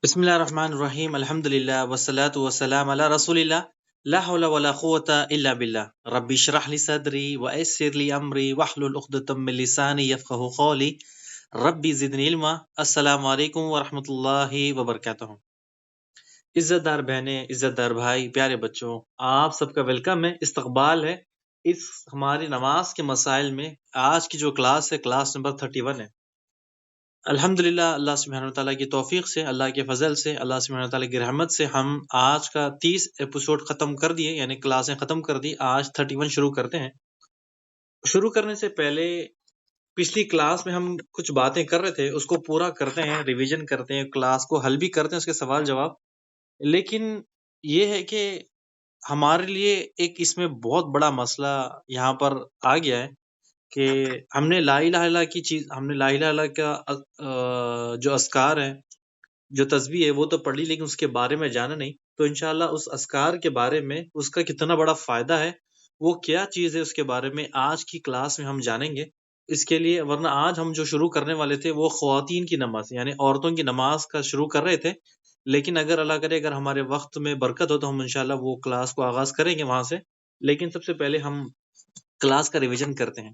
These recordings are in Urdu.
بسم اللہ الرحمن الرحیم الحمد للہ والصلاة والسلام علی رسول اللہ لا حول ولا قوة الا باللہ ربی اشرح لی صدری ویسر لی امری واحلل عقدۃ من لسانی یفقہوا قولی ربی زدنی علما۔ السلام علیکم ورحمۃ اللہ وبرکاتہ۔ عزت دار بہنیں، عزت دار بھائی، پیارے بچوں، آپ سب کا ویلکم ہے، استقبال ہے اس ہماری نماز کے مسائل میں۔ آج کی جو کلاس ہے کلاس نمبر 31 ہے۔ الحمدللہ اللہ سبحانہ وتعالیٰ کی توفیق سے، اللہ کے فضل سے، اللہ سبحانہ وتعالیٰ کی رحمت سے ہم آج کا 30 ایپیسوڈ ختم کر دیے، یعنی کلاسیں ختم کر دی۔ آج 31 شروع کرتے ہیں۔ شروع کرنے سے پہلے پچھلی کلاس میں ہم کچھ باتیں کر رہے تھے، اس کو پورا کرتے ہیں، ریویژن کرتے ہیں، کلاس کو حل بھی کرتے ہیں، اس کے سوال جواب۔ لیکن یہ ہے کہ ہمارے لیے ایک اس میں بہت بڑا مسئلہ یہاں پر آ گیا ہے کہ ہم نے لا الہ الا اللہ کی چیز، ہم نے لا الہ الا اللہ کا جو اذکار ہیں، جو تسبیح ہے وہ تو پڑھ لی، لیکن اس کے بارے میں جانا نہیں۔ تو انشاءاللہ اس اذکار کے بارے میں، اس کا کتنا بڑا فائدہ ہے، وہ کیا چیز ہے، اس کے بارے میں آج کی کلاس میں ہم جانیں گے۔ اس کے لیے ورنہ آج ہم جو شروع کرنے والے تھے وہ خواتین کی نماز یعنی عورتوں کی نماز کا شروع کر رہے تھے، لیکن اگر اللہ کرے، اگر ہمارے وقت میں برکت ہو تو ہم انشاءاللہ وہ کلاس کو آغاز کریں گے وہاں سے۔ لیکن سب سے پہلے ہم کلاس کا ریویژن کرتے ہیں۔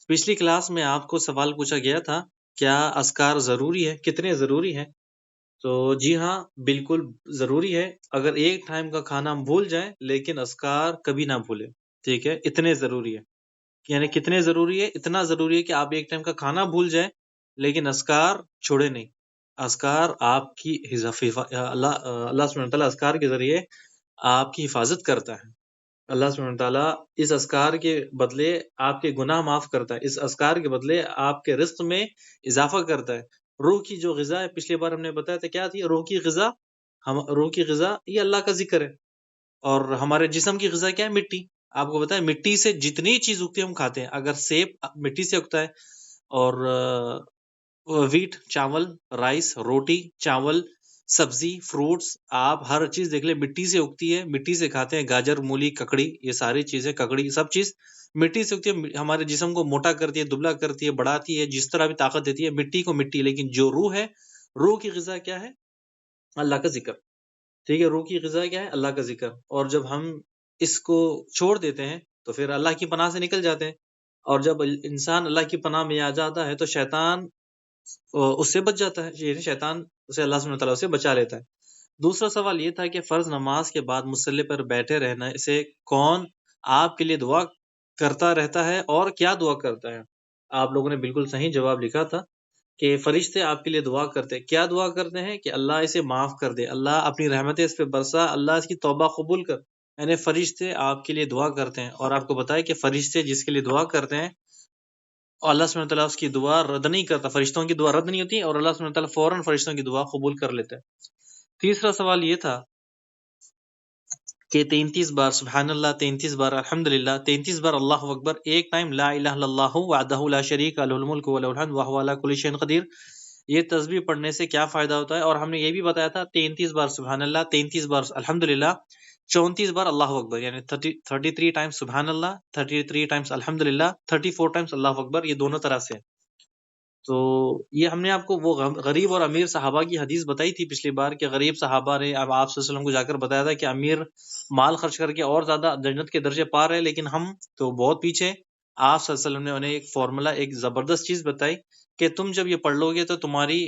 پچھلی کلاس میں آپ کو سوال پوچھا گیا تھا، کیا اذکار ضروری ہے، کتنے ضروری ہے؟ تو جی ہاں، بالکل ضروری ہے۔ اگر ایک ٹائم کا کھانا ہم بھول جائیں لیکن اذکار کبھی نہ بھولیں، ٹھیک ہے؟ اتنے ضروری ہے، یعنی کتنے ضروری ہے؟ اتنا ضروری ہے کہ آپ ایک ٹائم کا کھانا بھول جائیں لیکن اذکار چھوڑے نہیں۔ اذکار آپ کی اللہ سبحانہ وتعالیٰ اذکار کے ذریعے آپ کی حفاظت کرتا ہے۔ اللہ سبحانہ تعالیٰ اس اذکار کے بدلے آپ کے گناہ معاف کرتا ہے، اس اذکار کے بدلے آپ کے رزق میں اضافہ کرتا ہے۔ روح کی جو غذا ہے، پچھلی بار ہم نے بتایا تھا کیا تھی روح کی غذا؟ روح کی غذا یہ اللہ کا ذکر ہے۔ اور ہمارے جسم کی غذا کیا ہے؟ مٹی۔ آپ کو بتایا مٹی سے جتنی چیز اگتی ہے ہم کھاتے ہیں۔ اگر سیب مٹی سے اگتا ہے، اور ویٹ چاول، رائس روٹی چاول، سبزی فروٹس، آپ ہر چیز دیکھ لیں مٹی سے اگتی ہے، مٹی سے کھاتے ہیں۔ گاجر، مولی، ککڑی، یہ ساری چیزیں، ککڑی سب چیز مٹی سے اگتی ہے۔ ہمارے جسم کو موٹا کرتی ہے، دبلا کرتی ہے، بڑھاتی ہے، جس طرح بھی طاقت دیتی ہے مٹی کو مٹی۔ لیکن جو روح ہے، روح کی غذا کیا ہے؟ اللہ کا ذکر، ٹھیک ہے؟ روح کی غذا کیا ہے؟ اللہ کا ذکر۔ اور جب ہم اس کو چھوڑ دیتے ہیں تو پھر اللہ کی پناہ سے نکل جاتے ہیں، اور جب انسان اللہ کی پناہ میں آ جاتا ہے تو شیطان اس سے بچ جاتا ہے، یعنی شیطان اسے اللہ سبحانہ وتعالیٰ سے بچا لیتا ہے۔ دوسرا سوال یہ تھا کہ فرض نماز کے بعد مصلی پر بیٹھے رہنا سے کون آپ کے لیے دعا کرتا رہتا ہے اور کیا دعا کرتا ہے؟ آپ لوگوں نے بالکل صحیح جواب لکھا تھا کہ فرشتے آپ کے لیے دعا کرتے ہیں۔ کیا دعا کرتے ہیں؟ کہ اللہ اسے معاف کر دے، اللہ اپنی رحمتیں اس پہ برسا، اللہ اس کی توبہ قبول کر۔ یعنی فرشتے آپ کے لیے دعا کرتے ہیں، اور آپ کو بتایا کہ فرشتے جس کے لیے دعا کرتے ہیں اور اللہ سبحانہ تعالیٰ اس کی دعا رد نہیں کرتا، فرشتوں کی دعا رد نہیں ہوتی، اور اللہ سبحانہ تعالیٰ فوراً فرشتوں کی دعا قبول کر لیتا ہے۔ تیسرا سوال یہ تھا کہ 33 بار سبحان اللہ، 33 بار الحمدللہ، 33 بار اللہ اکبر، ایک ٹائم لا الہ الا اللہ وحدہ لا شریک لہ الملک ولہ الحمد وہو علی کل شیء قدیر، یہ تسبیح پڑھنے سے کیا فائدہ ہوتا ہے؟ اور ہم نے یہ بھی بتایا تھا 33 بار سبحان اللہ، 33 بار الحمدللہ، 34 بار اللہ اکبر، یعنی 33 ٹائمز سبحان اللہ، 33 ٹائمز الحمدللہ، 34 ٹائمز اللہ اکبر، یہ دونوں طرح سے۔ تو یہ ہم نے آپ کو وہ غریب اور امیر صحابہ کی حدیث بتائی تھی پچھلی بار، کہ غریب صحابہ نے اب آپ صلی اللہ علیہ وسلم کو جا کر بتایا تھا کہ امیر مال خرچ کر کے اور زیادہ جنت کے درجے پا رہے، لیکن ہم تو بہت پیچھے۔ آپ صلی اللہ علیہ وسلم نے انہیں ایک فارمولا، ایک زبردست چیز بتائی کہ تم جب یہ پڑھ لو گے تو تمہاری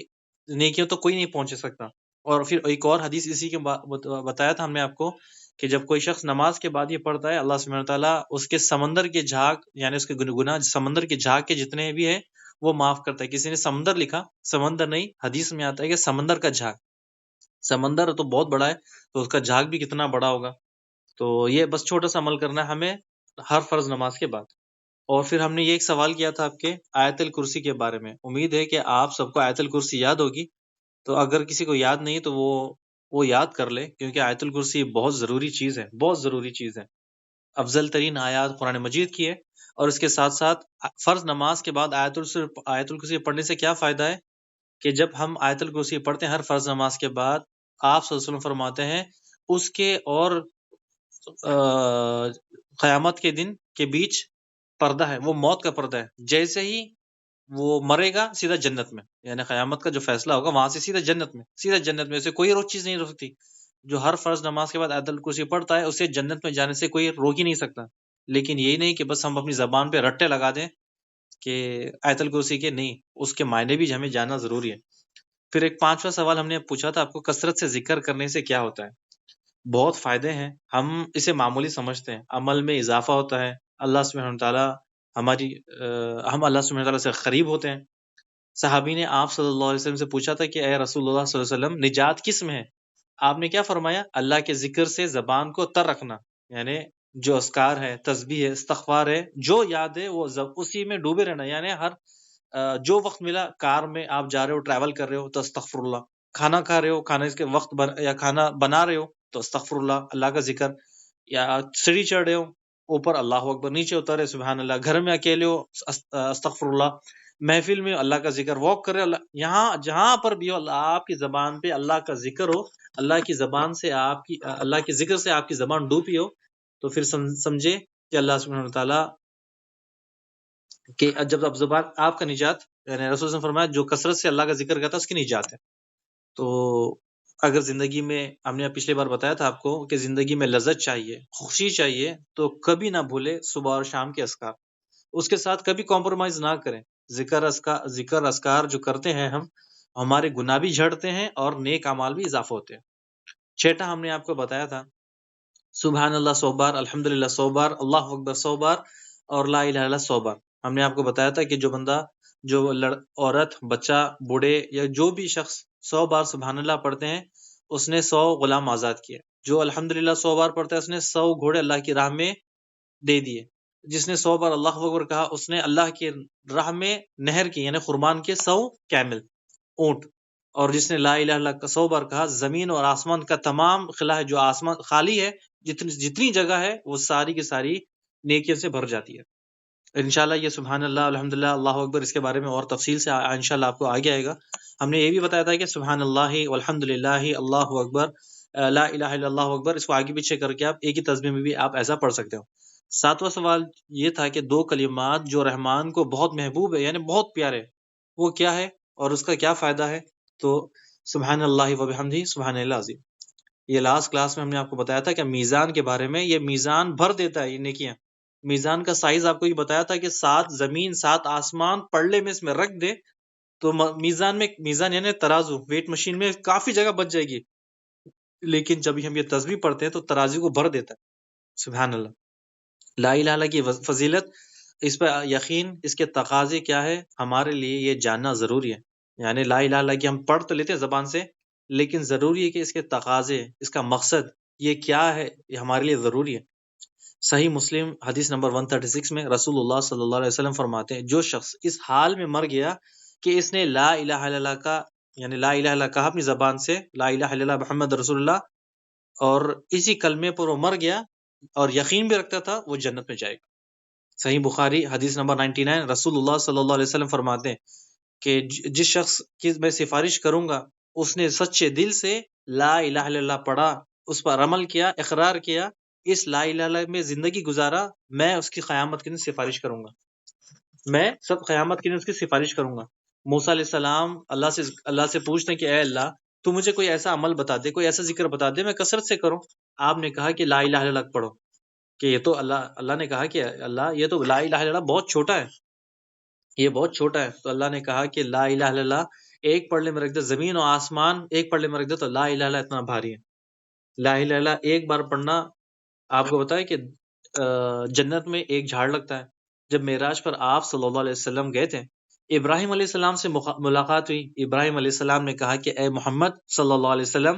نیکیوں تو کوئی نہیں پہنچ سکتا۔ اور پھر ایک اور حدیث اسی کے بتایا تھا ہم نے آپ کو کہ جب کوئی شخص نماز کے بعد یہ پڑھتا ہے، اللہ سبحانہ تعالیٰ اس کے سمندر کے جھاگ، یعنی اس کے گناہ سمندر کے جھاگ کے جتنے بھی ہیں وہ معاف کرتا ہے۔ کسی نے سمندر لکھا، سمندر نہیں، حدیث میں آتا ہے کہ سمندر کا جھاگ، سمندر تو بہت بڑا ہے تو اس کا جھاگ بھی کتنا بڑا ہوگا۔ تو یہ بس چھوٹا سا عمل کرنا ہے ہمیں ہر فرض نماز کے بعد۔ اور پھر ہم نے یہ ایک سوال کیا تھا آپ کے آیت الکرسی کے بارے میں۔ امید ہے کہ آپ سب کو آیت الکرسی یاد ہوگی، تو اگر کسی کو یاد نہیں تو وہ یاد کر لے، کیونکہ آیت الکرسی بہت ضروری چیز ہے، بہت ضروری چیز ہے۔ افضل ترین آیات قرآن مجید کی ہے، اور اس کے ساتھ ساتھ فرض نماز کے بعد آیت الکرسی پڑھنے سے کیا فائدہ ہے کہ جب ہم آیت الکرسی پڑھتے ہیں ہر فرض نماز کے بعد، آپ صلی اللہ علیہ وسلم فرماتے ہیں اس کے اور قیامت کے دن کے بیچ پردہ ہے، وہ موت کا پردہ ہے۔ جیسے ہی وہ مرے گا سیدھا جنت میں، یعنی قیامت کا جو فیصلہ ہوگا وہاں سے سیدھا جنت میں، اسے کوئی اور چیز نہیں روک سکتی۔ جو ہر فرض نماز کے بعد آیت الکرسی پڑھتا ہے اسے جنت میں جانے سے کوئی روک ہی نہیں سکتا۔ لیکن یہی نہیں کہ بس ہم اپنی زبان پہ رٹے لگا دیں کہ آیت الکرسی کے، نہیں، اس کے معنی بھی ہمیں جاننا ضروری ہے۔ پھر ایک پانچواں سوال ہم نے پوچھا تھا آپ کو، کثرت سے ذکر کرنے سے کیا ہوتا ہے؟ بہت فائدے ہیں، ہم اسے معمولی سمجھتے ہیں، عمل میں اضافہ ہوتا ہے، اللہ سبحانہ تعالیٰ ہم اللہ سبحانہ تعالیٰ سے قریب ہوتے ہیں۔ صحابی نے آپ صلی اللہ علیہ وسلم سے پوچھا تھا کہ اے رسول اللہ صلی اللہ علیہ وسلم، نجات کس میں ہے؟ آپ نے کیا فرمایا؟ اللہ کے ذکر سے زبان کو تر رکھنا، یعنی جو اذکار ہے، تسبیح ہے، استغفار ہے، جو یاد ہے وہ اسی میں ڈوبے رہنا، یعنی ہر جو وقت ملا، کار میں آپ جا رہے ہو، ٹریول کر رہے ہو تو استغفر اللہ، کھانا کھا رہے ہو، کھانے کے وقت یا کھانا بنا رہے ہو تو استغفر اللہ، اللہ کا ذکر، یا سیڑھی چڑھ رہے ہو اوپر اللہ اکبر، نیچے اترے سبحان اللہ، گھر میں اکیلے ہو استغفر اللہ، محفل میں اللہ کا ذکر، واک کر رہے ہو اللہ، یہاں جہاں پر بھی ہو اللہ آپ کی زبان پہ اللہ کا ذکر ہو، اللہ کی زبان سے اللہ کے ذکر سے آپ کی زبان ڈوبی ہو، تو پھر سمجھے کہ اللہ سبحانہ تعالیٰ کہ جب اب زبان آپ کا نجات، یعنی رسول نے فرمایا جو کثرت سے اللہ کا ذکر کرتا ہے اس کی نجات ہے۔ تو اگر زندگی میں، ہم نے پچھلے بار بتایا تھا آپ کو کہ زندگی میں لذت چاہیے، خوشی چاہیے، تو کبھی نہ بھولے صبح اور شام کے اذکار، اس کے ساتھ کبھی کمپرومائز نہ کریں۔ ذکر اذکار جو کرتے ہیں ہم، ہمارے گناہ بھی جھڑتے ہیں اور نیک اعمال بھی اضافہ ہوتے ہیں۔ چھٹا ہم نے آپ کو بتایا تھا سبحان اللہ 100 بار، الحمدللہ 100 بار، اللہ اکبر 100 بار، اور لا الہ الا اللہ 100 بار۔ ہم نے آپ کو بتایا تھا کہ جو بندہ، جو عورت، بچہ، بوڑھے یا جو بھی شخص 100 بار سبحان اللہ پڑھتے ہیں اس نے 100 غلام آزاد کیے۔ جو الحمدللہ 100 بار پڑھتا ہے اس نے 100 گھوڑے اللہ کی راہ میں دے دیے۔ جس نے 100 بار اللہ اکبر کہا اس نے اللہ کی راہ میں نہر کی، یعنی خرمان کے 100 کیمل، اونٹ۔ اور جس نے لا الہ الا اللہ کا 100 بار کہا، زمین اور آسمان کا تمام خلا ہے، جو آسمان خالی ہے، جتنی جگہ ہے وہ ساری کی ساری نیکیوں سے بھر جاتی ہے۔ انشاءاللہ یہ سبحان اللہ، الحمدللہ، اللہ اکبر، اس کے بارے میں اور تفصیل سے انشاءاللہ آپ کو آگے آئے گا۔ ہم نے یہ بھی بتایا تھا کہ سبحان اللہ والحمدللہ، اللہ اکبر، لا الہ الا اللہ اکبر، اس کو آگے پیچھے کر کے آپ ایک ہی تسبیح میں بھی آپ ایسا پڑھ سکتے ہو۔ ساتواں سوال یہ تھا کہ دو کلمات جو رحمان کو بہت محبوب ہے، یعنی بہت پیارے، وہ کیا ہے اور اس کا کیا فائدہ ہے؟ تو سبحان اللہ و بحمدہ سبحان اللہ العظیم۔ یہ لاسٹ کلاس میں ہم نے آپ کو بتایا تھا کہ میزان کے بارے میں، یہ میزان بھر دیتا ہے یہ نیکیاں۔ میزان کا سائز آپ کو یہ بتایا تھا کہ 7 زمین 7 آسمان پلڑے میں اس میں رکھ دے تو میزان یعنی ترازو، ویٹ مشین میں کافی جگہ بچ جائے گی، لیکن جب ہم یہ تسبیح پڑھتے ہیں تو ترازو کو بھر دیتا ہے۔ سبحان اللہ، لا الہ الا اللہ کی فضیلت، اس پہ یقین، اس کے تقاضے کیا ہے، ہمارے لیے یہ جاننا ضروری ہے۔ یعنی لا الہ الا اللہ کی ہم پڑھ تو لیتے ہیں زبان سے، لیکن ضروری ہے کہ اس کے تقاضے، اس کا مقصد یہ کیا ہے، یہ ہمارے لیے ضروری ہے۔ صحیح مسلم حدیث نمبر 136 میں رسول اللہ صلی اللہ علیہ وسلم فرماتے ہیں، جو شخص اس حال میں مر گیا کہ اس نے لا الہ الا اللہ کا، یعنی لا الہ الا اللہ کہا اپنی زبان سے، لا الہ الا اللہ محمد رسول اللہ، اور اسی کلمے پر وہ مر گیا اور یقین بھی رکھتا تھا، وہ جنت میں جائے گا۔ صحیح بخاری حدیث نمبر 99، رسول اللہ صلی اللہ علیہ وسلم فرماتے ہیں کہ جس شخص کی میں سفارش کروں گا، اس نے سچے دل سے لا الہ الا اللہ پڑھا، اس پر عمل کیا، اقرار کیا، اس لا الہ الا اللہ میں زندگی گزارا، میں اس کی قیامت کے دن سفارش کروں گا، میں سب قیامت کے دن اس کی سفارش کروں گا۔ موسیٰ علیہ السلام اللہ سے پوچھتے ہیں کہ اے اللہ، تو مجھے کوئی ایسا عمل بتا دے، کوئی ایسا ذکر بتا دے میں کثرت سے کروں۔ آپ نے کہا کہ لا الہ الا اللہ پڑھو، کہ یہ تو اللہ نے کہا کہ اللہ یہ تو لا الہ الا اللہ بہت چھوٹا ہے، یہ بہت چھوٹا ہے، تو اللہ نے کہا کہ لا الہ الا اللہ ایک پڑھنے میں رکھ دے، زمین و آسمان ایک پڑھنے میں رکھ دے، تو لا الہ الا اللہ اتنا بھاری ہے۔ لا الہ الا اللہ ایک بار پڑھنا، آپ کو بتایا کہ جنت میں ایک جھاڑ لگتا ہے۔ جب معراج پر آپ صلی اللہ علیہ وسلم گئے تھے، ابراہیم علیہ السلام سے ملاقات ہوئی، ابراہیم علیہ السلام نے کہا کہ اے محمد صلی اللہ علیہ وسلم،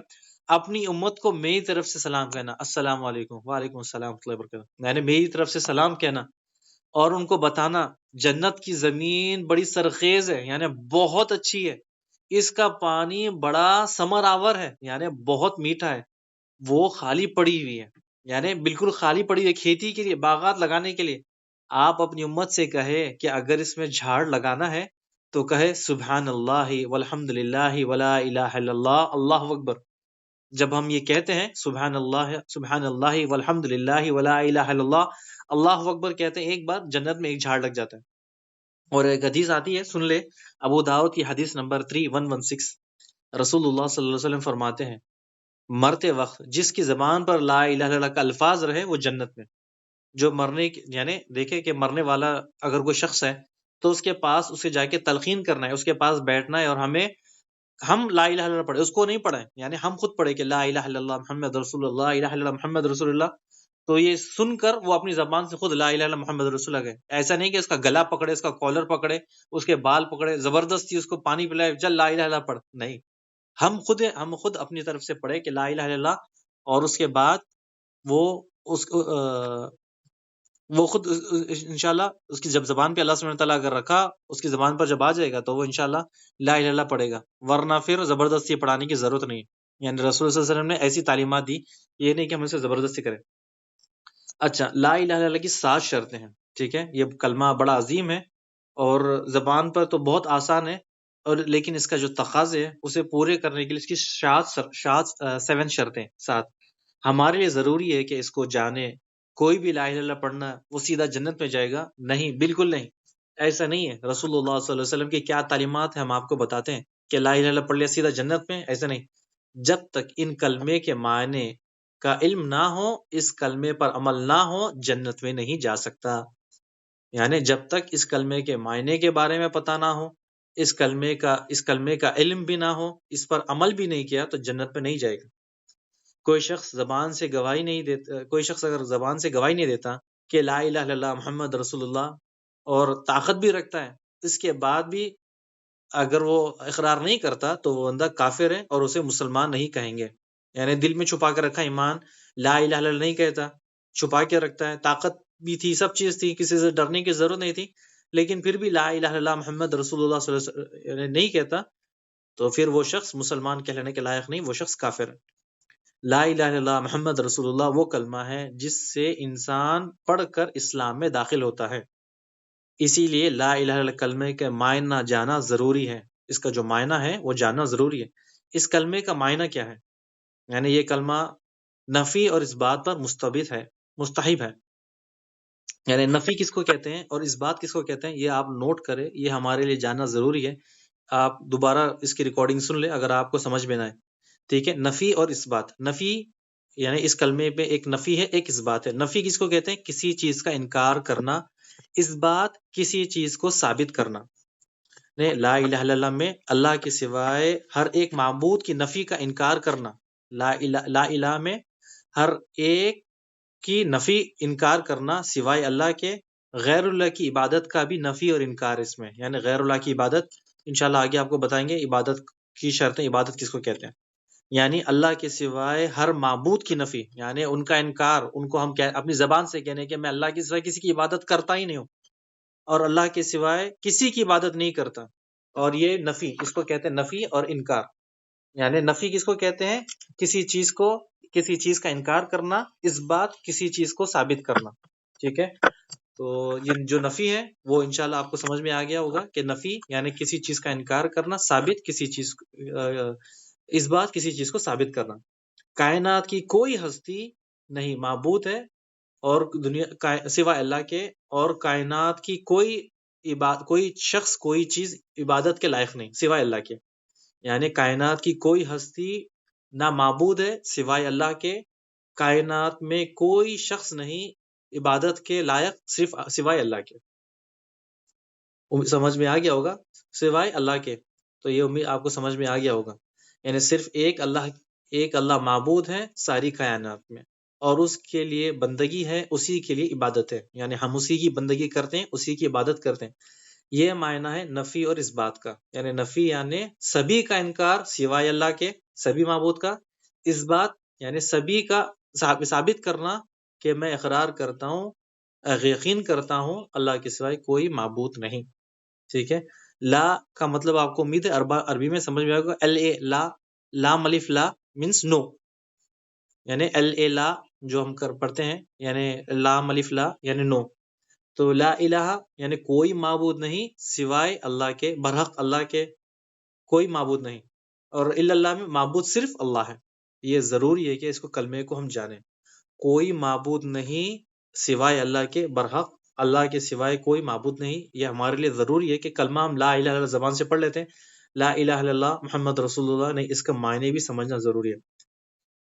اپنی امت کو میری طرف سے سلام کہنا، السلام علیکم، وعلیکم السلام ورحمۃ اللہ وبرکاتہ، یعنی میری طرف سے سلام کہنا، اور ان کو بتانا جنت کی زمین بڑی سرخیز ہے، یعنی بہت اچھی ہے، اس کا پانی بڑا ثمر آور ہے، یعنی بہت میٹھا ہے، وہ خالی پڑی ہوئی ہے، یعنی بالکل خالی پڑی ہوئی ہے کھیتی کے لیے، باغات لگانے کے لیے۔ آپ اپنی امت سے کہے کہ اگر اس میں جھاڑ لگانا ہے تو کہے سبحان اللہ والحمد للہ ولا الہ الا اللہ، اللہ اکبر۔ جب ہم یہ کہتے ہیں سبحان اللہ والحمد للہ ولا الہ الا اللہ، اللہ اکبر کہتے ہیں، ایک بار جنت میں ایک جھاڑ لگ جاتا ہے۔ اور ایک حدیث آتی ہے، سن لے، ابو داؤد کی حدیث نمبر 3116، رسول اللہ صلی اللہ علیہ وسلم فرماتے ہیں مرتے وقت جس کی زبان پر لا الہ الا اللہ کا الفاظ رہے وہ جنت میں. جو مرنے یعنی دیکھیں کہ مرنے والا اگر کوئی شخص ہے تو اس کے پاس اسے جا کے تلقین کرنا ہے، اس کے پاس بیٹھنا ہے، اور ہم لا الہ الا اللہ پڑھے، اس کو نہیں پڑھیں، یعنی ہم خود پڑھے کہ لا الہ الا اللہ محمد رسول اللہ، الہ الا اللہ محمد رسول اللہ. تو یہ سن کر وہ اپنی زبان سے خود لا الہ الا اللہ محمد رسول اللہ گئے. ایسا نہیں کہ اس کا گلا پکڑے، اس کا کالر پکڑے، اس کے بال پکڑے، زبردستی اس کو پانی پلائے، چل لا الہ الا اللہ پڑھ. نہیں، ہم خود اپنی طرف سے پڑھے کہ لا الہ الا اللہ، اور اس کے بعد وہ اس کو وہ خود انشاءاللہ اس کی جب زبان پہ اللہ سبحانہ تعالیٰ اگر رکھا، اس کی زبان پر جب آ جائے گا تو وہ انشاءاللہ لا الہ الا اللہ پڑھے گا، ورنہ پھر زبردستی پڑھانے کی ضرورت نہیں. یعنی رسول صلی اللہ علیہ وسلم نے ایسی تعلیمات دی، یہ نہیں کہ ہم اسے زبردستی کریں. اچھا، لا الہ الا اللہ کی 7 شرطیں ہیں. ٹھیک ہے، یہ کلمہ بڑا عظیم ہے اور زبان پر تو بہت آسان ہے، اور لیکن اس کا جو تقاضے ہے اسے پورے کرنے کے لیے اس کی 7 شرطیں 7 ہمارے لیے ضروری ہے کہ اس کو جانے. کوئی بھی لا الہ الا اللہ پڑھنا وہ سیدھا جنت میں جائے گا؟ نہیں، بالکل نہیں، ایسا نہیں ہے. رسول اللہ صلی اللہ علیہ وسلم کی کیا تعلیمات ہیں ہم آپ کو بتاتے ہیں کہ لا الہ الا اللہ پڑھ لیا سیدھا جنت میں، ایسا نہیں. جب تک ان کلمے کے معنی کا علم نہ ہو، اس کلمے پر عمل نہ ہو، جنت میں نہیں جا سکتا. یعنی جب تک اس کلمے کے معنی کے بارے میں پتہ نہ ہو، اس کلمے کا علم بھی نہ ہو، اس پر عمل بھی نہیں کیا، تو جنت میں نہیں جائے گا. کوئی شخص اگر زبان سے گواہی نہیں دیتا کہ لا الہ الا اللہ محمد رسول اللہ، اور طاقت بھی رکھتا ہے، اس کے بعد بھی اگر وہ اقرار نہیں کرتا تو وہ بندہ کافر ہے اور اسے مسلمان نہیں کہیں گے. یعنی دل میں چھپا کے رکھا ایمان، لا الہ الا اللہ نہیں کہتا، چھپا کے رکھتا ہے، طاقت بھی تھی، سب چیز تھی، کسی سے ڈرنے کی ضرورت نہیں تھی، لیکن پھر بھی لا الہ الا اللہ محمد رسول اللہ صلی اللہ علیہ وسلم یعنی نہیں کہتا، تو پھر وہ شخص مسلمان کہلانے کے لائق نہیں، وہ شخص کافر ہے. لا الہ الا اللہ محمد رسول اللہ وہ کلمہ ہے جس سے انسان پڑھ کر اسلام میں داخل ہوتا ہے. اسی لیے لا الہ الا اللہ کلمے کے معنی جانا ضروری ہے. اس کا جو معنی ہے وہ جاننا ضروری ہے. اس کلمے کا معنی کیا ہے؟ یعنی یہ کلمہ نفی اور اس بات پر مستحب ہے. یعنی نفی کس کو کہتے ہیں اور اس بات کس کو کہتے ہیں، یہ آپ نوٹ کریں، یہ ہمارے لیے جاننا ضروری ہے. آپ دوبارہ اس کی ریکارڈنگ سن لیں اگر آپ کو سمجھ میں نہ آئے. ٹھیک ہے، نفی اور اس بات. نفی یعنی اس کلمے پہ ایک نفی ہے، ایک اس بات ہے. نفی کس کو کہتے ہیں؟ کسی چیز کا انکار کرنا. اس بات کسی چیز کو ثابت کرنا. لا الہ الا اللہ میں اللہ کے سوائے ہر ایک معبود کی نفی کا انکار کرنا. لا الہ میں ہر ایک کی نفی انکار کرنا سوائے اللہ کے. غیر اللہ کی عبادت کا بھی نفی اور انکار اس میں. یعنی غیر اللہ کی عبادت انشاءاللہ آگے آپ کو بتائیں گے عبادت کی شرطیں، عبادت کس کو کہتے ہیں. یعنی اللہ کے سوائے ہر معبود کی نفی، یعنی ان کا انکار، ان کو ہم اپنی زبان سے کہنے کہ میں اللہ کے سوائے کسی کی عبادت کرتا ہی نہیں ہوں، اور اللہ کے سوائے کسی کی عبادت نہیں کرتا. اور یہ نفی، اس کو کہتے ہیں نفی اور انکار. یعنی نفی کس کو کہتے ہیں؟ کسی چیز کا انکار کرنا، اس بات کسی چیز کو ثابت کرنا. ٹھیک ہے، تو یہ جو نفی ہے وہ انشاءاللہ آپ کو سمجھ میں آ گیا ہوگا کہ نفی یعنی کسی چیز کا انکار کرنا، ثابت کسی چیز اس بات کسی چیز کو ثابت کرنا. کائنات کی کوئی ہستی نہیں معبود ہے اور دنیا سوائے اللہ کے، اور کائنات کی کوئی شخص کوئی چیز عبادت کے لائق نہیں سوائے اللہ کے. یعنی کائنات کی کوئی ہستی نہ معبود ہے سوائے اللہ کے. کائنات میں کوئی شخص نہیں عبادت کے لائق صرف سوائے اللہ کے. سمجھ میں آ گیا ہوگا، سوائے اللہ کے. تو یہ امید آپ کو سمجھ میں آ گیا ہوگا. یعنی صرف ایک اللہ معبود ہے ساری کائنات میں، اور اس کے لیے بندگی ہے، اسی کے لیے عبادت ہے. یعنی ہم اسی کی بندگی کرتے ہیں، اسی کی عبادت کرتے ہیں. یہ معنی ہے نفی اور اس بات کا. یعنی نفی یعنی سبھی کا انکار سوائے اللہ کے، سبھی معبود کا. اس بات یعنی سبھی کا ثابت کرنا کہ میں اقرار کرتا ہوں، یقین کرتا ہوں اللہ کے سوائے کوئی معبود نہیں. ٹھیک ہے، لا کا مطلب آپ کو امید ہے عربی میں سمجھ میں آئے گا. لام الف لا مینس نو. یعنی لا جو ہم پڑھتے ہیں، یعنی لام الف لا یعنی نو. تو لا الہ یعنی کوئی معبود نہیں سوائے اللہ کے، برحق اللہ کے کوئی معبود نہیں. اور الا اللہ میں معبود صرف اللہ ہے. یہ ضروری ہے کہ اس کو کلمے کو ہم جانیں. کوئی معبود نہیں سوائے اللہ کے، برحق اللہ کے سوائے کوئی معبود نہیں، یہ ہمارے لیے ضروری ہے کہ کلمہ ہم لا الہ الا اللہ زبان سے پڑھ لیتے ہیں، لا الہ الا اللہ محمد رسول اللہ، نہیں اس کا معنی بھی سمجھنا ضروری ہے۔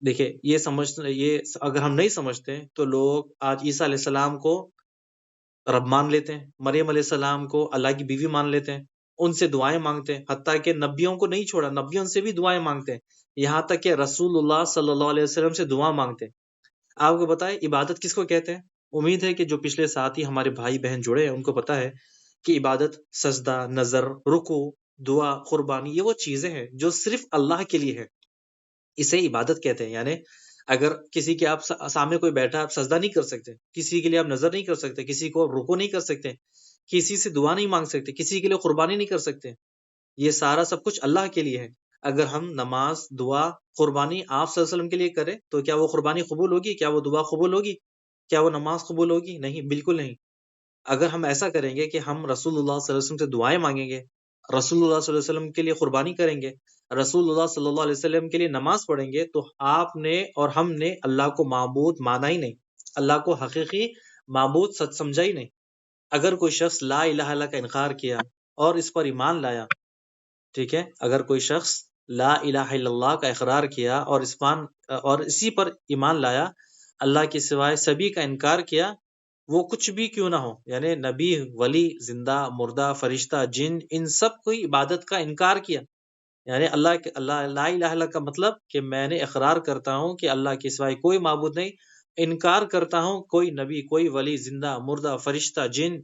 دیکھیں یہ اگر ہم نہیں سمجھتے تو لوگ آج عیسیٰ علیہ السلام کو رب مان لیتے ہیں، مریم علیہ السلام کو اللہ کی بیوی مان لیتے ہیں، ان سے دعائیں مانگتے ہیں، حتیٰ کہ نبیوں کو نہیں چھوڑا، نبیوں سے بھی دعائیں مانگتے ہیں، یہاں تک کہ رسول اللہ صلی اللہ علیہ وسلم سے دعا مانگتے ہیں۔ آپ کو بتائیں عبادت کس کو کہتے ہیں؟ امید ہے کہ جو پچھلے ساتھی ہمارے بھائی بہن جڑے ہیں ان کو پتا ہے کہ عبادت سجدہ، نظر، رکوع، دعا، قربانی یہ وہ چیزیں ہیں جو صرف اللہ کے لیے ہے، اسے عبادت کہتے ہیں۔ یعنی اگر کسی کے آپ سامنے کوئی بیٹھا، آپ سجدہ نہیں کر سکتے، کسی کے لیے آپ نظر نہیں کر سکتے، کسی کو آپ رکوع نہیں کر سکتے، کسی سے دعا نہیں مانگ سکتے، کسی کے لیے قربانی نہیں کر سکتے، یہ سارا سب کچھ اللہ کے لیے ہے۔ اگر ہم نماز، دعا، قربانی آپ صلی اللہ علیہ وسلم کے لیے کریں تو کیا وہ قربانی قبول ہوگی؟ کیا وہ دعا قبول ہوگی؟ کیا وہ نماز قبول ہوگی؟ نہیں، بالکل نہیں۔ اگر ہم ایسا کریں گے کہ ہم رسول اللہ صلی اللہ علیہ وسلم سے دعائیں مانگیں گے، رسول اللہ صلی اللہ علیہ وسلم کے لیے قربانی کریں گے، رسول اللہ صلی اللہ علیہ وسلم کے لیے نماز پڑھیں گے، تو آپ نے اور ہم نے اللہ کو معبود مانا ہی نہیں، اللہ کو حقیقی معبود سچ سمجھا ہی نہیں۔ اگر کوئی شخص لا الہ الا اللہ کا انکار کیا اور اس پر ایمان لایا، ٹھیک ہے، اگر کوئی شخص لا الہ الا اللہ کا اقرار کیا اور اسی پر ایمان لایا، اللہ کے سوائے سبھی کا انکار کیا، وہ کچھ بھی کیوں نہ ہو، یعنی نبی، ولی، زندہ، مردہ، فرشتہ، جن، ان سب کو عبادت کا انکار کیا، یعنی اللہ لا الہ الا اللہ کا مطلب کہ میں نے اقرار کرتا ہوں کہ اللہ کے سوائے کوئی معبود نہیں، انکار کرتا ہوں کوئی نبی، کوئی ولی، زندہ، مردہ، فرشتہ، جن،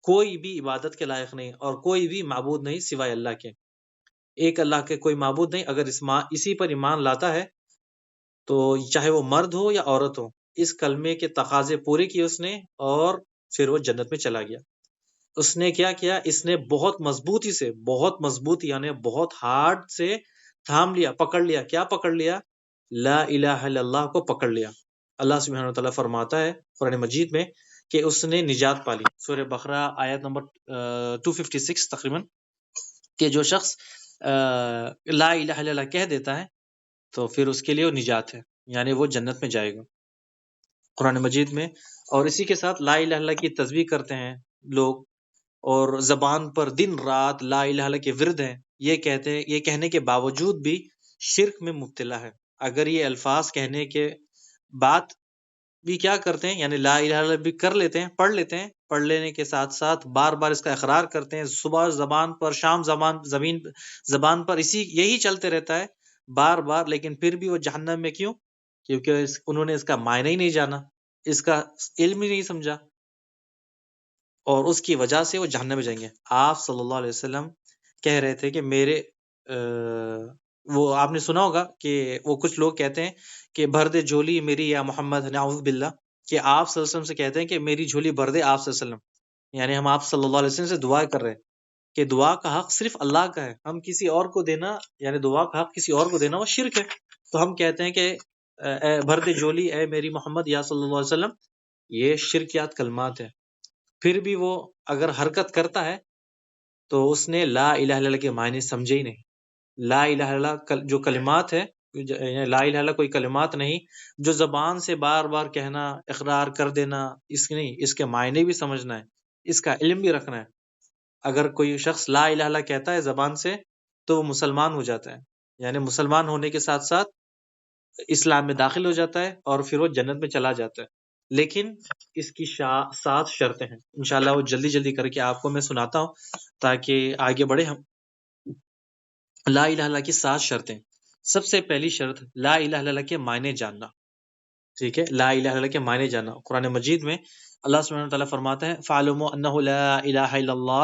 کوئی بھی عبادت کے لائق نہیں اور کوئی بھی معبود نہیں سوائے اللہ کے، ایک اللہ کے کوئی معبود نہیں۔ اگر اسی پر ایمان لاتا ہے تو چاہے وہ مرد ہو یا عورت ہو، اس کلمے کے تقاضے پورے کیے اس نے اور پھر وہ جنت میں چلا گیا۔ اس نے کیا کیا؟ اس نے بہت مضبوطی سے، بہت مضبوط یعنی بہت ہارڈ سے تھام لیا، پکڑ لیا۔ کیا پکڑ لیا؟ لا الہ الا اللہ کو پکڑ لیا۔ اللہ سبحانہ وتعالیٰ فرماتا ہے قرآن مجید میں کہ اس نے نجات پالی، سورہ بقرہ آیت نمبر 256 تقریباً، کہ جو شخص لا الہ الا اللہ کہہ دیتا ہے تو پھر اس کے لیے وہ نجات ہے، یعنی وہ جنت میں جائے گا قرآن مجید میں۔ اور اسی کے ساتھ لا الہ الا اللہ کی تسبیح کرتے ہیں لوگ، اور زبان پر دن رات لا الہ الا اللہ کے ورد ہیں، یہ کہنے کے باوجود بھی شرک میں مبتلا ہے۔ اگر یہ الفاظ کہنے کے بعد بھی کیا کرتے ہیں، یعنی لا الہ الا اللہ بھی کر لیتے ہیں، پڑھ لیتے ہیں، پڑھ لینے کے ساتھ ساتھ بار بار اس کا اقرار کرتے ہیں، صبح زبان پر، شام زبان پر یہی چلتے رہتا ہے بار بار، لیکن پھر بھی وہ جہنم میں کیوں؟ کیونکہ انہوں نے اس کا معنی ہی نہیں جانا، اس کا علم ہی نہیں سمجھا، اور اس کی وجہ سے وہ جہنم میں جائیں گے۔ آپ صلی اللہ علیہ وسلم کہہ رہے تھے کہ وہ آپ نے سنا ہوگا کہ وہ کچھ لوگ کہتے ہیں کہ بھر دے جھولی میری یا محمد، نعوذ باللہ، کہ آپ صلی اللہ علیہ وسلم سے کہتے ہیں کہ میری جھولی بھر دے آپ صلی اللہ علیہ وسلم، یعنی ہم آپ صلی اللہ علیہ وسلم سے دعا کر رہے ہیں کہ دعا کا حق صرف اللہ کا ہے، ہم کسی اور کو دینا، یعنی دعا کا حق کسی اور کو دینا وہ شرک ہے۔ تو ہم کہتے ہیں کہ بھر دے جھولی اے میری محمد یا صلی اللہ علیہ وسلم، یہ شرکیات کلمات ہیں۔ پھر بھی وہ اگر حرکت کرتا ہے تو اس نے لا الہ الا اللہ کے معنی سمجھے ہی نہیں۔ لا الہ الا اللہ جو کلمات ہے، لا الہ الا اللہ کوئی کلمات نہیں جو زبان سے بار بار کہنا، اقرار کر دینا، اس کے معنی بھی سمجھنا ہے، اس کا علم بھی رکھنا ہے۔ اگر کوئی شخص لا الہ الا اللہ کہتا ہے زبان سے تو وہ مسلمان ہو جاتا ہے، یعنی مسلمان ہونے کے ساتھ ساتھ اسلام میں داخل ہو جاتا ہے اور پھر وہ جنت میں چلا جاتا ہے۔ لیکن اس کی 7 شرطیں ہیں، انشاءاللہ وہ جلدی جلدی کر کے آپ کو میں سناتا ہوں تاکہ آگے بڑھے ہم۔ لا الہ الا اللہ کی 7 شرطیں۔ سب سے پہلی شرط لا الہ الا اللہ کے معنی جاننا، ٹھیک ہے، لا الہ الا اللہ کے معنی جاننا۔ قرآن مجید میں اللہ سبحانہ وتعالیٰ فرماتا ہے فَعْلَمُوا أَنَّهُ لَا إِلَهَ إِلَّا اللَّهُ،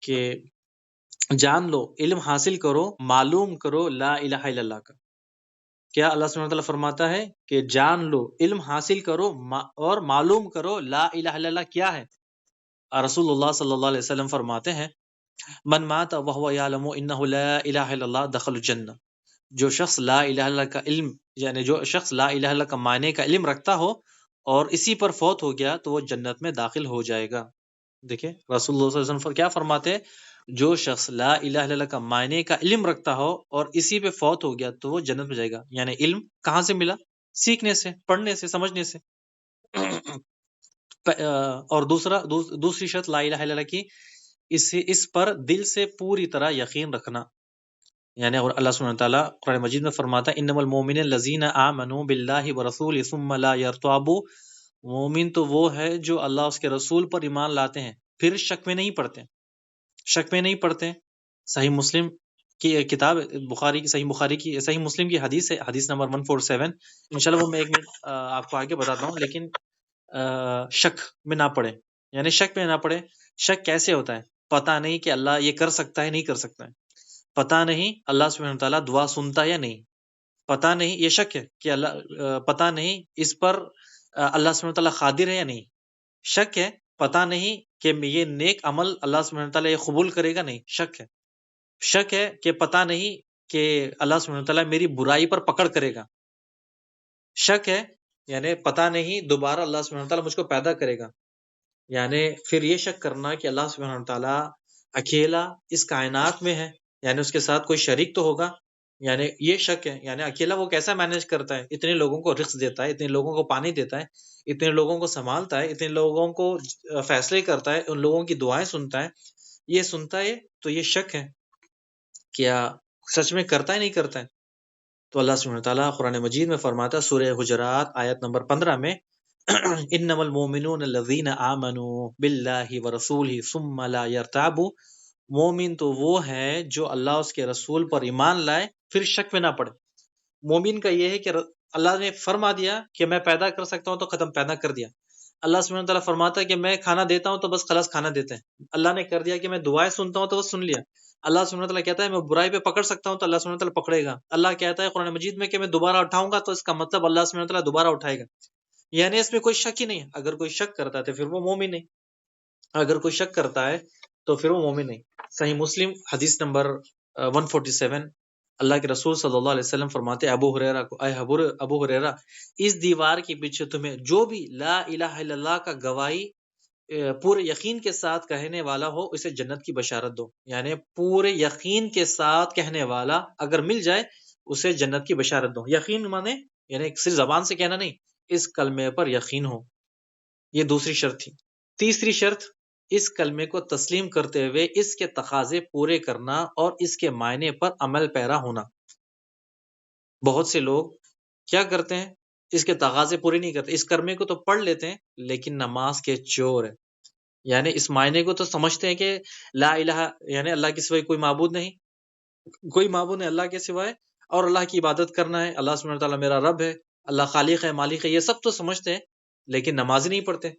کہ جان لو، علم حاصل کرو، معلوم کرو لا الہ الا اللہ کا۔ کیا اللہ سبحانہ وتعالیٰ فرماتا ہے کہ جان لو، علم حاصل کرو اور معلوم کرو لا الہ الا اللہ کیا ہے۔ رسول اللہ صلی اللہ علیہ وسلم فرماتے ہیں من مات وهو يعلم انه لا الہ الا اللہ دخل الجنہ، جو شخص لا الہ الا اللہ کا علم، یعنی جو شخص لا الہ الا اللہ کا معنی کا علم رکھتا ہو اور اسی پر فوت ہو گیا تو وہ جنت میں داخل ہو جائے گا۔ دیکھیں رسول اللہ صلی اللہ علیہ وسلم کیا فرماتے ہیں، جو شخص لا الہ الا اللہ کا معنی کا علم رکھتا ہو اور اسی پہ فوت ہو گیا تو وہ جنت میں جائے گا۔ یعنی علم کہاں سے ملا؟ سیکھنے سے، پڑھنے سے، سمجھنے سے۔ اور دوسری شرط لا الہ الا اللہ کی اس پر دل سے پوری طرح یقین رکھنا، یعنی اور اللہ سبحانہ وتعالیٰ قرآن مجید میں فرماتا ہے انما المؤمنون الذین آمنوا باللہ ورسولہ ثم لا یرتابوا، مومن تو وہ ہے جو اللہ اس کے رسول پر ایمان لاتے ہیں پھر شک میں نہیں پڑتے، شک میں نہیں پڑتے۔ صحیح مسلم کی کتاب بخاری کی صحیح مسلم کی حدیث ہے، حدیث نمبر 147، انشاءاللہ وہ میں ایک منٹ آپ کو آگے بتاتا ہوں، لیکن شک میں نہ پڑے، یعنی شک میں نہ پڑے۔ شک کیسے ہوتا ہے؟ پتہ نہیں کہ اللہ یہ کر سکتا ہے نہیں کر سکتا ہے، پتہ نہیں اللہ سبحانہ وتعالیٰ دعا سنتا ہے یا نہیں، پتہ نہیں، یہ شک ہے کہ اللہ، پتہ نہیں اس پر اللہ سبحانہ وتعالیٰ قادر ہے یا نہیں، شک ہے، پتہ نہیں کہ یہ نیک عمل اللہ سبحانہ وتعالیٰ یہ قبول کرے گا، نہیں، شک ہے، شک ہے کہ پتہ نہیں کہ اللہ سبحانہ وتعالیٰ میری برائی پر پکڑ کرے گا، شک ہے یعنی پتہ نہیں دوبارہ اللہ سبحانہ وتعالیٰ مجھ کو پیدا کرے گا، یعنی پھر یہ شک کرنا کہ اللہ سبحانہ وتعالیٰ اکیلا اس کائنات میں ہے، یعنی اس کے ساتھ کوئی شریک تو ہوگا، یعنی یہ شک ہے، یعنی اکیلا وہ کیسا مینج کرتا ہے، اتنے لوگوں کو رزق دیتا ہے، اتنے لوگوں کو پانی دیتا ہے، اتنے لوگوں کو سنبھالتا ہے، اتنے لوگوں کو فیصلے کرتا ہے، ان لوگوں کی دعائیں سنتا ہے، یہ سنتا ہے، تو یہ شک ہے کیا سچ میں کرتا ہے نہیں کرتا ہے؟ تو اللہ سبحانہ وتعالیٰ قرآن مجید میں فرماتا ہے سورہ حجرات آیت نمبر 15 میں انما المؤمنون الذین آمنوا باللہ ورسولہ ثم لا یرتابوا، مومن تو وہ ہے جو اللہ اس کے رسول پر ایمان لائے پھر شک میں نہ پڑے۔ مومن کا یہ ہے کہ اللہ نے فرما دیا کہ میں پیدا کر سکتا ہوں تو ختم، پیدا کر دیا۔ اللہ سبحانہ وتعالیٰ فرماتا ہے کہ میں کھانا دیتا ہوں تو بس خلاص کھانا دیتے ہیں، اللہ نے کر دیا کہ میں دعائیں سنتا ہوں تو بس سن لیا۔ اللہ سبحانہ وتعالیٰ کہتا ہے میں برائی پہ پکڑ سکتا ہوں تو اللہ سبحانہ وتعالیٰ پکڑے گا۔ اللہ کہتا ہے قرآن مجید میں کہ میں دوبارہ اٹھاؤں گا تو اس کا مطلب اللہ سبحانہ وتعالیٰ دوبارہ اٹھائے گا، یعنی اس میں کوئی شک ہی نہیں ہے۔ اگر کوئی شک کرتا ہے تو پھر وہ مومن نہیں، اگر کوئی شک کرتا ہے تو پھر وہ مومن نہیں۔ صحیح مسلم حدیث نمبر 147، اللہ کے رسول صلی اللہ علیہ وسلم فرماتے ہیں ابو ہریرہ کو، اے ابو ہریرہ، اس دیوار کے پیچھے تمہیں جو بھی لا الہ الا اللہ کا گواہی پورے یقین کے ساتھ کہنے والا ہو اسے جنت کی بشارت دو، یعنی پورے یقین کے ساتھ کہنے والا اگر مل جائے اسے جنت کی بشارت دو۔ یقین مانے یعنی صرف زبان سے کہنا نہیں، اس کلمے پر یقین ہو، یہ دوسری شرط تھی۔ تیسری شرط اس کلمے کو تسلیم کرتے ہوئے اس کے تقاضے پورے کرنا اور اس کے معنی پر عمل پیرا ہونا۔ بہت سے لوگ کیا کرتے ہیں، اس کے تقاضے پورے نہیں کرتے، اس کلمے کو تو پڑھ لیتے ہیں لیکن نماز کے چور ہے، یعنی اس معنی کو تو سمجھتے ہیں کہ لا الہ یعنی اللہ کے سوائے کوئی معبود نہیں، کوئی معبود نہیں اللہ کے سوائے، اور اللہ کی عبادت کرنا ہے، اللہ سبحانہ وتعالیٰ میرا رب ہے، اللہ خالق ہے مالک ہے، یہ سب تو سمجھتے ہیں لیکن نماز نہیں پڑھتے،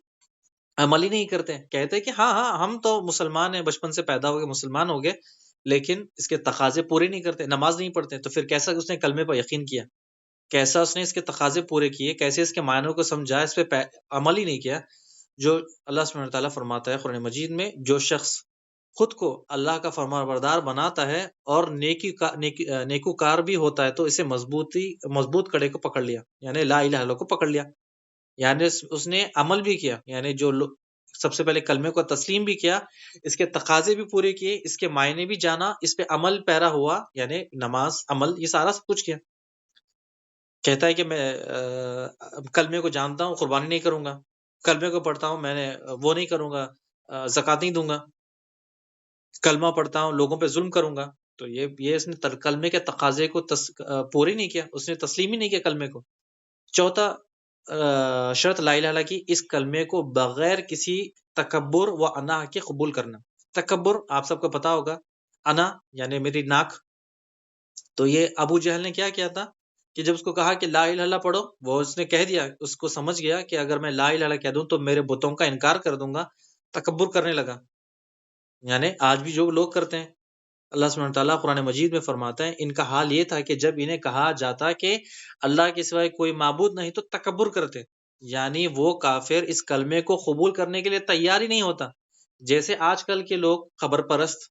عمل ہی نہیں کرتے ہیں۔ کہتے ہیں کہ ہاں ہاں ہم تو مسلمان ہیں، بچپن سے پیدا ہو گئے مسلمان ہو گئے، لیکن اس کے تقاضے پورے نہیں کرتے، نماز نہیں پڑھتے، تو پھر کیسا اس نے کلمے پر یقین کیا، کیسا اس نے اس کے تقاضے پورے کیے، کیسے اس کے معنوں کو سمجھا، اس پہ عمل ہی نہیں کیا۔ جو اللہ سبحانہ وتعالیٰ فرماتا ہے قرآن مجید میں، جو شخص خود کو اللہ کا فرمانبردار بناتا ہے اور نیکوکار بھی ہوتا ہے تو اسے مضبوط کڑے کو پکڑ لیا، یعنی لا الہ الا اللہ کو پکڑ لیا، یعنی اس نے عمل بھی کیا، یعنی جو سب سے پہلے کلمے کو تسلیم بھی کیا، اس کے تقاضے بھی پورے کیے، اس کے معنی بھی جانا، اس پہ عمل پیرا ہوا، یعنی نماز عمل یہ سارا سب کچھ کیا۔ کہتا ہے کہ میں کلمے کو جانتا ہوں قربانی نہیں کروں گا، کلمے کو پڑھتا ہوں میں نے وہ نہیں کروں گا، زکوٰۃ نہیں دوں گا، کلمہ پڑھتا ہوں لوگوں پہ ظلم کروں گا، تو یہ اس نے کلمے کے تقاضے کو پورے نہیں کیا، اس نے تسلیم ہی نہیں کیا کلمے کو۔ چوتھا شرط لا الہ الا اللہ کی، اس کلمے کو بغیر کسی تکبر و انا کے قبول کرنا۔ تکبر آپ سب کو پتا ہوگا، انا یعنی میری ناک، تو یہ ابو جہل نے کیا تھا کہ جب اس کو کہا کہ لا الہ الا اللہ پڑھو، وہ اس نے کہہ دیا، اس کو سمجھ گیا کہ اگر میں لا الہ الا اللہ کہہ دوں تو میرے بتوں کا انکار کر دوں گا، تکبر کرنے لگا۔ یعنی آج بھی جو لوگ کرتے ہیں، اللہ سبحانہ وتعالیٰ قرآن مجید میں فرماتا ہے ان کا حال یہ تھا کہ جب انہیں کہا جاتا کہ اللہ کے سوائے کوئی معبود نہیں تو تکبر کرتے، یعنی وہ کافر اس کلمے کو قبول کرنے کے لیے تیار ہی نہیں ہوتا۔ جیسے آج کل کے لوگ خبر پرست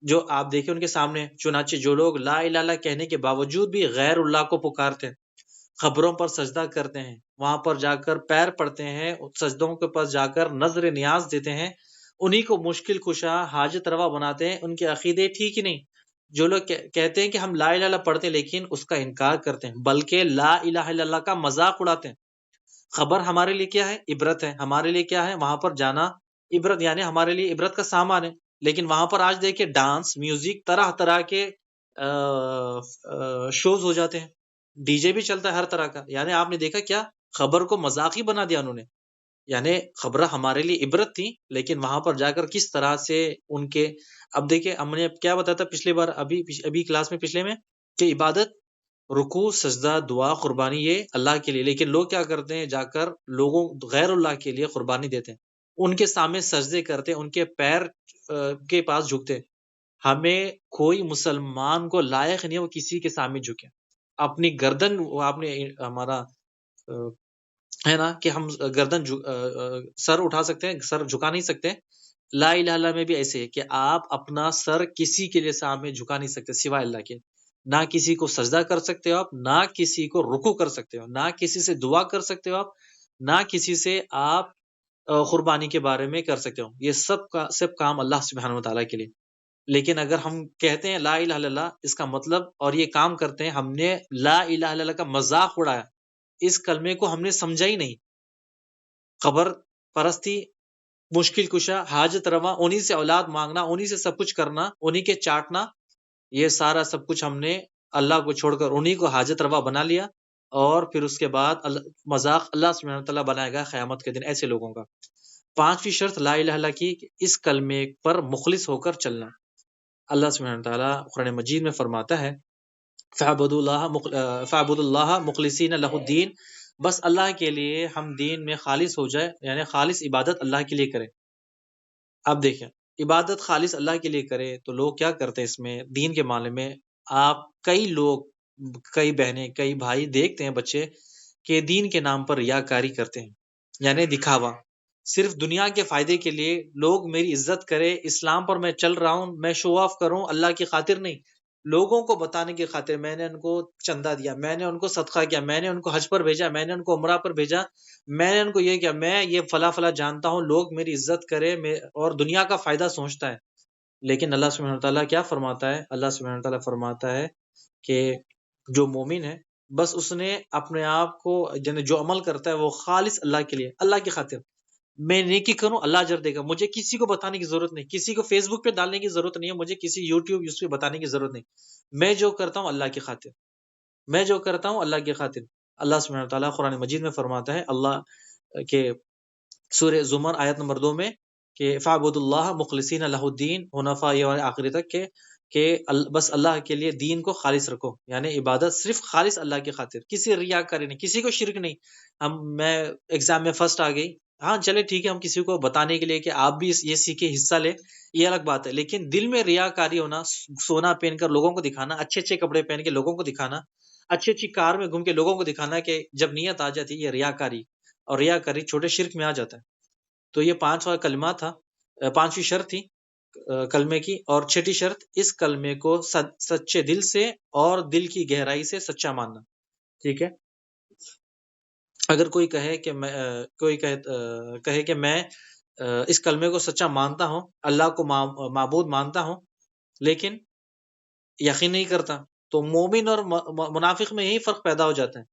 جو آپ دیکھیں ان کے سامنے، چنانچہ جو لوگ لا الہ الا اللہ کہنے کے باوجود بھی غیر اللہ کو پکارتے ہیں، خبروں پر سجدہ کرتے ہیں، وہاں پر جا کر پیر پڑتے ہیں، سجدوں کے پاس جا کر نظر نیاز دیتے ہیں، انہی کو مشکل کشا حاجت روا بناتے ہیں، ان کے عقیدے ٹھیک ہی نہیں۔ جو لوگ کہتے ہیں کہ ہم لا الہ الا اللہ پڑھتے ہیں لیکن اس کا انکار کرتے ہیں، بلکہ لا الہ الا اللہ کا مذاق اڑاتے ہیں، خبر ہمارے لیے کیا ہے؟ عبرت ہے. ہمارے لیے کیا ہے؟ وہاں پر جانا عبرت، یعنی ہمارے لیے عبرت کا سامان ہے. لیکن وہاں پر آج دیکھیے ڈانس، میوزک، طرح طرح کے شوز ہو جاتے ہیں، ڈی جے بھی چلتا ہے ہر طرح کا. یعنی آپ نے دیکھا کیا خبر کو مذاقی بنا دیا انہوں نے. یعنی خبر ہمارے لیے عبرت تھی، لیکن وہاں پر جا کر کس طرح سے ان کے. اب دیکھیں ہم نے کیا بتایا تھا پچھلی بار، ابھی کلاس میں پچھلے میں، کہ عبادت، رکوع، سجدہ، دعا، قربانی یہ اللہ کے لیے. لیکن لوگ کیا کرتے ہیں؟ جا کر لوگوں غیر اللہ کے لیے قربانی دیتے ہیں، ان کے سامنے سجدے کرتے ہیں، ان کے پیر کے پاس جھکتے ہیں. ہمیں کوئی مسلمان کو لائق نہیں ہے وہ کسی کے سامنے جھکے. اپنی گردن آپ نے ہمارا ہے نا کہ ہم گردن سر اٹھا سکتے ہیں، سر جھکا نہیں سکتے. لا الہ الا اللہ میں بھی ایسے ہے کہ آپ اپنا سر کسی کے لیے سامنے جھکا نہیں سکتے سوائے اللہ کے. نہ کسی کو سجدہ کر سکتے ہو آپ، نہ کسی کو رکوع کر سکتے ہو، نہ کسی سے دعا کر سکتے ہو آپ، نہ کسی سے آپ قربانی کے بارے میں کر سکتے ہو. یہ سب کام اللہ سبحانہ و تعالیٰ کے لیے. لیکن اگر ہم کہتے ہیں لا الہ الا اللہ، اس کا مطلب اور یہ کام کرتے ہیں، ہم نے لا الہ الا اللہ کا مذاق اڑایا، اس کلمے کو ہم نے سمجھا ہی نہیں. قبر پرستی، مشکل کشا، حاجت روا، انہی سے اولاد مانگنا، انہی سے سب کچھ کرنا، انہی کے چاٹنا، یہ سارا سب کچھ ہم نے اللہ کو چھوڑ کر انہی کو حاجت روا بنا لیا. اور پھر اس کے بعد مذاق اللہ سبحانہ وتعالیٰ بنائے گا قیامت کے دن ایسے لوگوں کا. پانچویں شرط لا الہ الا اللہ کی، اس کلمے پر مخلص ہو کر چلنا. اللہ سبحانہ وتعالیٰ قرآن مجید میں فرماتا ہے فَاعْبُدُوا اللَّهَ مُخْلِصِينَ لَهُ الدِّينَ، بس اللہ کے لیے ہم دین میں خالص ہو جائے، یعنی خالص عبادت اللہ کے لیے کریں. اب دیکھیں عبادت خالص اللہ کے لیے کرے تو لوگ کیا کرتے ہیں اس میں دین کے معاملے میں. آپ کئی لوگ، کئی بہنیں، کئی بھائی دیکھتے ہیں بچے کہ دین کے نام پر ریاکاری کرتے ہیں، یعنی دکھاوا، صرف دنیا کے فائدے کے لیے. لوگ میری عزت کرے، اسلام پر میں چل رہا ہوں، میں شو آف کروں، اللہ کی خاطر نہیں، لوگوں کو بتانے کی خاطر. میں نے ان کو چندہ دیا، میں نے ان کو صدقہ کیا، میں نے ان کو حج پر بھیجا، میں نے ان کو عمرہ پر بھیجا، میں نے ان کو یہ کیا، میں یہ فلاں فلاں جانتا ہوں، لوگ میری عزت کرے اور دنیا کا فائدہ سوچتا ہے. لیکن اللہ سبحانہ تعالیٰ کیا فرماتا ہے؟ اللہ سبحانہ تعالیٰ فرماتا ہے کہ جو مومن ہے بس اس نے اپنے آپ کو جو عمل کرتا ہے وہ خالص اللہ کے لیے، اللہ کی خاطر. میں نیکی کروں اللہ اجر دے گا، مجھے کسی کو بتانے کی ضرورت نہیں، کسی کو فیس بک پہ ڈالنے کی ضرورت نہیں ہے، مجھے کسی یوٹیوب پہ بتانے کی ضرورت نہیں. میں جو کرتا ہوں اللہ کی خاطر، میں جو کرتا ہوں اللہ کی خاطر. اللہ سبحانہ تعالیٰ قرآن مجید میں فرماتا ہے اللہ کے سورہ زمر آیت نمبر 2 میں کہ فَاعْبُدُوا اللَّهَ مُخْلِصِينَ لَهُ الدِّينَ حنفاء، یہ آخری تک کہ بس اللہ کے لیے دین کو خالص رکھو، یعنی عبادت صرف خالص اللہ کی خاطر، کسی ریاکاری نہیں، کسی کو شرک نہیں. میں ایگزام میں فرسٹ آ گئی، ہاں چلے ٹھیک ہے، ہم کسی کو بتانے کے لیے کہ آپ بھی یہ سیکھے، حصہ لے، یہ الگ بات ہے. لیکن دل میں ریاکاری ہونا، سونا پہن کر لوگوں کو دکھانا، اچھے اچھے کپڑے پہن کے لوگوں کو دکھانا، اچھی اچھی کار میں گھوم کے لوگوں کو دکھانا، کہ جب نیت آ جاتی ہے یہ ریاکاری، اور ریاکاری چھوٹے شرک میں آ جاتا ہے. تو یہ 5 کلمہ تھا، 5ویں شرط تھی کلمے کی. اور 6ٹھی شرط، اس کلمے کو سچے دل سے اور دل کی گہرائی سے سچا ماننا. ٹھیک ہے، اگر کوئی کہے کہ میں اس کلمے کو سچا مانتا ہوں، اللہ کو معبود مانتا ہوں، لیکن یقین نہیں کرتا، تو مومن اور منافق میں یہی فرق پیدا ہو جاتا ہے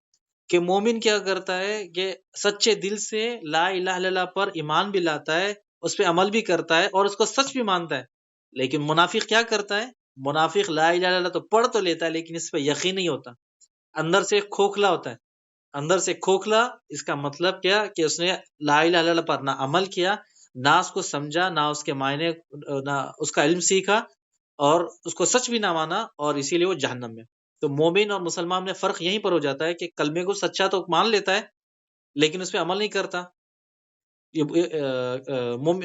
کہ مومن کیا کرتا ہے کہ سچے دل سے لا الہ الا اللہ پر ایمان بھی لاتا ہے، اس پہ عمل بھی کرتا ہے اور اس کو سچ بھی مانتا ہے. لیکن منافق کیا کرتا ہے؟ منافق لا الہ الا اللہ تو پڑھ تو لیتا ہے لیکن اس پہ یقین نہیں ہوتا، اندر سے کھوکھلا ہوتا ہے. اندر سے کھوکھلا، اس کا مطلب کیا کہ اس نے لا الہ الا اللہ پر نہ عمل کیا، نہ اس کو سمجھا، نہ اس کے معنی، نہ اس کا علم سیکھا، اور اس کو سچ بھی نہ مانا، اور اسی لیے وہ جہنم میں. تو مومن اور مسلمان میں فرق یہیں پر ہو جاتا ہے کہ کلمے کو سچا تو مان لیتا ہے لیکن اس پہ عمل نہیں کرتا.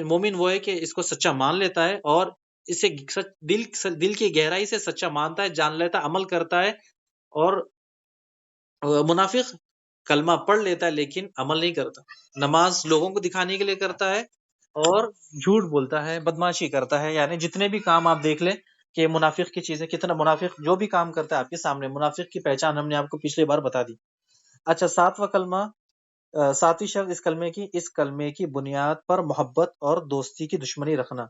مومن وہ ہے کہ اس کو سچا مان لیتا ہے اور اسے دل کی گہرائی سے سچا مانتا ہے، جان لیتا ہے، عمل کرتا ہے. اور منافق کلمہ پڑھ لیتا ہے لیکن عمل نہیں کرتا، نماز لوگوں کو دکھانے کے لیے کرتا ہے اور جھوٹ بولتا ہے، بدمعاشی کرتا ہے. یعنی جتنے بھی کام آپ دیکھ لیں کہ منافق کی چیزیں، کتنا منافق جو بھی کام کرتا ہے آپ کے سامنے، منافق کی پہچان ہم نے آپ کو پچھلی بار بتا دی. اچھا، 7واں کلمہ، 7ویں شرط اس کلمے کی بنیاد پر محبت اور دوستی کی دشمنی رکھنا.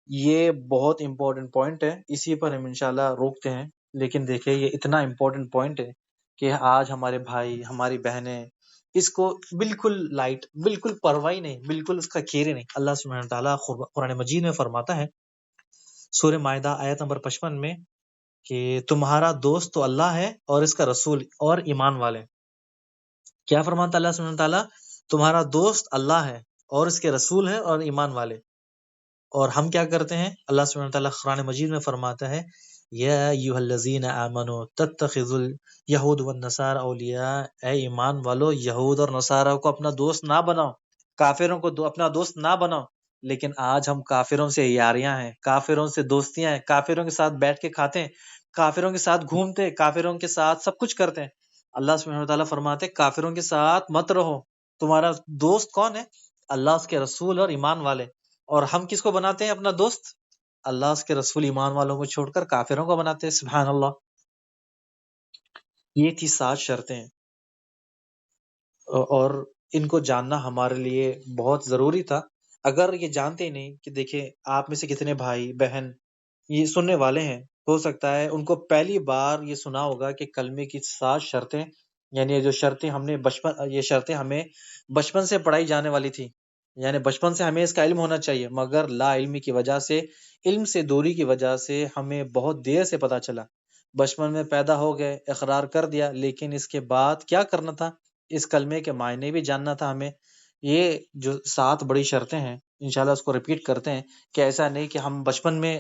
یہ بہت امپورٹنٹ پوائنٹ ہے، اسی پر ہم انشاءاللہ روکتے ہیں. لیکن دیکھیں یہ اتنا امپورٹنٹ پوائنٹ ہے کہ آج ہمارے بھائی، ہماری بہنیں اس کو بالکل لائٹ، بالکل پرواہ ہی نہیں، بالکل اس کا کیئر ہی نہیں۔ اللہ سبحانہ تعالیٰ قرآن مجید میں فرماتا ہے سورہ مائدہ آیت نمبر 55 میں کہ تمہارا دوست تو اللہ ہے اور اس کا رسول اور ایمان والے۔ کیا فرماتا اللہ سبحانہ تعالیٰ؟ تمہارا دوست اللہ ہے اور اس کے رسول ہے اور ایمان والے۔ اور ہم کیا کرتے ہیں؟ اللہ سبحانہ تعالیٰ قرآن مجید میں فرماتا ہے یا ایھا الذین آمنوا تتخذوا الیہود والنصارى اولیاء، اے ایمان والو یہود اور نصارہ کو اپنا دوست نہ بناؤ، کافروں کو اپنا دوست نہ بناؤ۔ لیکن آج ہم کافروں سے یاریاں ہیں، کافروں سے دوستیاں ہیں، کافروں کے ساتھ بیٹھ کے کھاتے ہیں، کافروں کے ساتھ گھومتے ہیں، کافروں کے ساتھ سب کچھ کرتے ہیں۔ اللہ سبحانہ وتعالیٰ فرماتے ہیں کافروں کے ساتھ مت رہو، تمہارا دوست کون ہے؟ اللہ، اس کے رسول اور ایمان والے۔ اور ہم کس کو بناتے ہیں اپنا دوست؟ اللہ، اس کے رسول، ایمان والوں کو چھوڑ کر کافروں کو بناتے ہیں۔ سبحان اللہ۔ یہ تھی 7 شرطیں، اور ان کو جاننا ہمارے لیے بہت ضروری تھا۔ اگر یہ جانتے ہی نہیں کہ دیکھیں آپ میں سے کتنے بھائی بہن یہ سننے والے ہیں، ہو سکتا ہے ان کو پہلی بار یہ سنا ہوگا کہ کلمے کی 7 شرطیں، یعنی یہ جو شرطیں ہم نے یہ شرطیں ہمیں بچپن سے پڑھائی جانے والی تھی، یعنی بچپن سے ہمیں اس کا علم ہونا چاہیے، مگر لا علمی کی وجہ سے، علم سے دوری کی وجہ سے ہمیں بہت دیر سے پتہ چلا۔ بچپن میں پیدا ہو گئے، اقرار کر دیا، لیکن اس کے بعد کیا کرنا تھا؟ اس کلمے کے معنی بھی جاننا تھا ہمیں۔ یہ جو 7 بڑی شرطیں ہیں، انشاءاللہ اس کو ریپیٹ کرتے ہیں کہ ایسا نہیں کہ ہم بچپن میں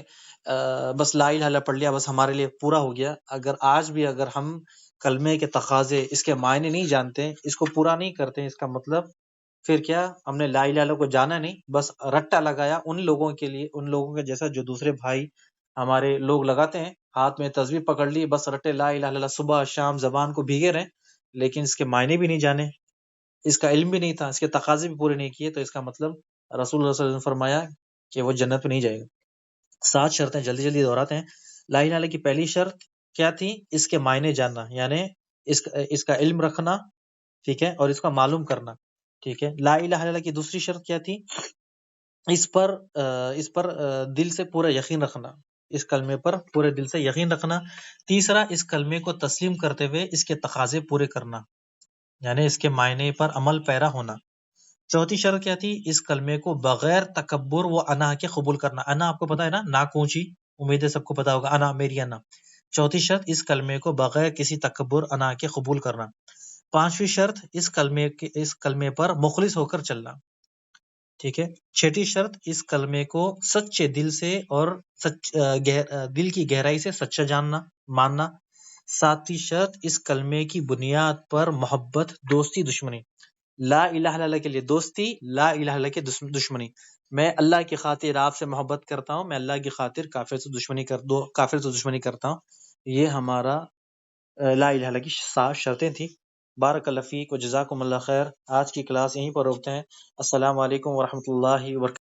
بس لا الہ الا اللہ پڑھ لیا، بس ہمارے لیے پورا ہو گیا۔ اگر آج بھی اگر ہم کلمے کے تقاضے، اس کے معنی نہیں جانتے، اس کو پورا نہیں کرتے، اس کا مطلب پھر کیا؟ ہم نے لا الہ الا اللہ کو جانا نہیں، بس رٹا لگایا ان لوگوں کے لیے، ان لوگوں کے جیسا جو دوسرے بھائی ہمارے لوگ لگاتے ہیں، ہاتھ میں تسبیح پکڑ لی، بس رٹے لا الہ الا اللہ صبح شام زبان کو بھیگے رہے، لیکن اس کے معنی بھی نہیں جانے، اس کا علم بھی نہیں تھا، اس کے تقاضے بھی پورے نہیں کیے، تو اس کا مطلب رسول اللہ صلی اللہ علیہ وسلم نے فرمایا کہ وہ جنت میں نہیں جائے گا۔ 7 شرطیں جلدی جلدی دہراتے ہیں۔ لا الہ الا اللہ کی پہلی شرط کیا تھی؟ اس کے معنی جاننا، یعنی اس کا علم رکھنا، ٹھیک ہے، اور اس کا معلوم کرنا، ٹھیک ہے۔ لا الہ الا اللہ کی دوسری شرط کیا تھی؟ اس پر دل سے پورا یقین رکھنا، اس کلمے پر پورے دل سے یقین رکھنا۔ تیسرا، اس کلمے کو تسلیم کرتے ہوئے اس کے تقاضے پورے کرنا، یعنی اس کے معنی پر عمل پیرا ہونا۔ چوتھی شرط کیا تھی؟ اس کلمے کو بغیر تکبر و انا کے قبول کرنا۔ انا آپ کو پتا ہے نا، ناک اونچی، امید ہے سب کو پتا ہوگا، انا میری انا۔ چوتھی شرط، اس کلمے کو بغیر کسی تکبر انا کے قبول کرنا۔ پانچویں شرط، اس کلمے پر مخلص ہو کر چلنا، ٹھیک ہے۔ چھٹی شرط، اس کلمے کو سچے دل سے اور دل کی گہرائی سے سچا جاننا، ماننا۔ ساتویں شرط، اس کلمے کی بنیاد پر محبت، دوستی، دشمنی۔ لا الہ الا اللہ کے لیے دوستی، لا الہ الا اللہ کے دشمنی۔ میں اللہ کی خاطر آپ سے محبت کرتا ہوں، میں اللہ کی خاطر کافر سے دشمنی کرتا ہوں۔ یہ ہمارا لا الہ الا اللہ کی 7 شرطیں تھیں۔ بارک اللہ فیک و جزاکم اللہ خیر۔ آج کی کلاس یہیں پر روکتے ہیں۔ السلام علیکم ورحمۃ اللہ وبرکاتہ۔